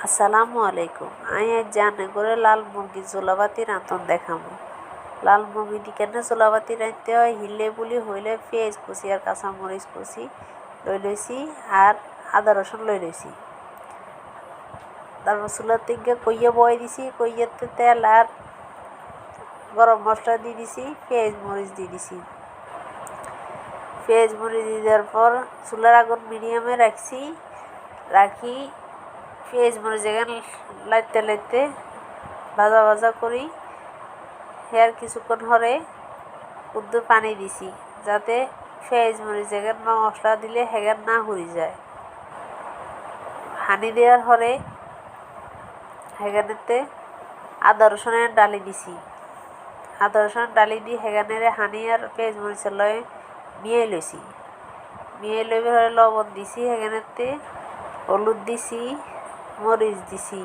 আসসালামু আলাইকুম। আমি আজ জানে করে লাল মুরগি জোলাবাতি রাঁধন দেখাবো। লাল মুরগিটি কেন জোলাবাতি রাঁধতে হয় হিলে বুলি হইলে পেঁয়াজ কুচি আর কাঁচামরিচ কুচি লইছি আর আদা রসুন লইছি। তারপর চুলার থেকে কইয়ে বয়ে দিছি, কইয়েতে তেল আর গরম মশলা দিয়ে দিছি, পেঁয়াজ মরিচ দিয়ে দিছি। পেঁয়াজ মরিচ দিয়ে দেওয়ার পর চুলার আগুন মিডিয়ামে রাখি পেঁয়াজ মরিচ যেখানে লাইতে লাইতে ভাজা ভাজা করি। আর কিছুক্ষণ হরে উদ্দুর পানি দিছি যাতে পেঁয়াজ মরিচ যেখানে বা মশলা দিলে হেগান না হুড়ি যায়। হানি দেওয়ার হরে হেগানেতে আদা রসুনের ডালি দিছি। আদা রসুনের ডালি দিয়ে হেগানের হানি আর পেঁয়াজ মরিচের লয় মিয়ে লইছি। মিয়ে লইবার হরে লবণ দিছি, হেগানেতে হলুদ দিছি, মরিচ দিছি,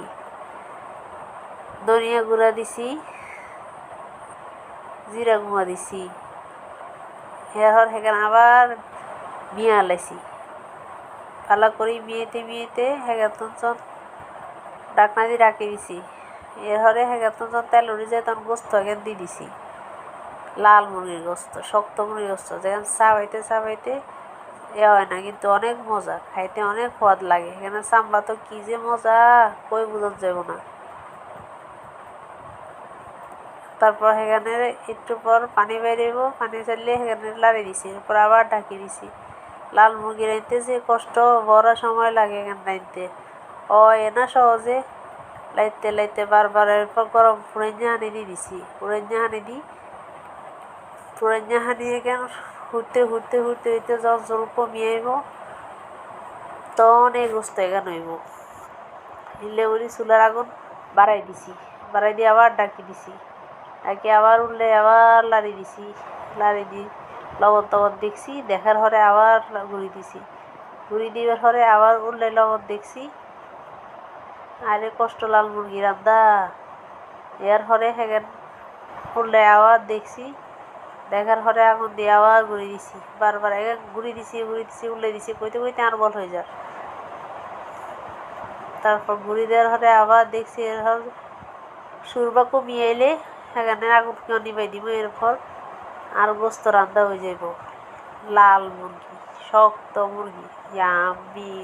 ধনিয়া গুঁড়া দিছি, জিরা গুঁড়া দিছি। এরপর হেগান আবার মিয়া লাইছি। ভালো করে মিয়েতে হেগাতন ডাকনা দিয়ে রাখি দিছি। এরপরে হেগাতন তেল উড়ে যায় তখন গোস্ত হেগান দিয়ে দিছি। লাল মুরগির গোস্ত, শক্ত মুরগির গোস্ত যেখানে চাবাইতে হয় না, কিন্তু অনেক মজা, খাইতে অনেক স্বাদ লাগে। এখানে চামড়া তো কি যে মজা কই বুঝত যাব না। তারপর সেখানে একটু পর পানি বেরিয়েব, পানি চালিয়ে সেখানে লাড়ি দিছি। এরপর আবার ঢাকি দিছি। লাল মুরগি রাঁধতে যে কষ্ট বড় সময় লাগে এখানে রাঁধতে এ না সহজে লাইতে বারবার। এরপর গরম পুরাইঞ্জা হানি দিয়ে দিছি। পুরাইঞ্জা হানি এখানে হুড়তে যখন জল কমিয়ে আইব তখন এই গোস্ত এখানে হইব। হিলে উড়ি চুলার আগুন বাড়াই দিয়ে আবার ডাকি দিছি। ডাকি আবার উঠলে আবার লাড়ি দিয়ে লবণ টবণ দেখছি, দেখার হরে আবার ঘুরি দিবার হরে আবার উঠলে লবণ দেখছি। আরে কষ্ট লাল মুরগি রান্দা। এর হরে হেগেন উঠলে আবার দেখছি, দেখার হরে আগুন দিয়ে আবার ঘুরি দিছি। বারবার ঘুরি দিছি উল্লে দিছি, কইতে আর বল হয়ে যায়। তারপর ঘুরি দেওয়ার হরে আবার দেখছি এরপর সুরবা কমিয়ে এলে সেখানে আগুন কেউ নিবাই দিব। এরপর আর গোস্ত রান্দা হয়ে যাইব। লাল মুরগি, শক্ত মুরগি, ইয়াম্মি।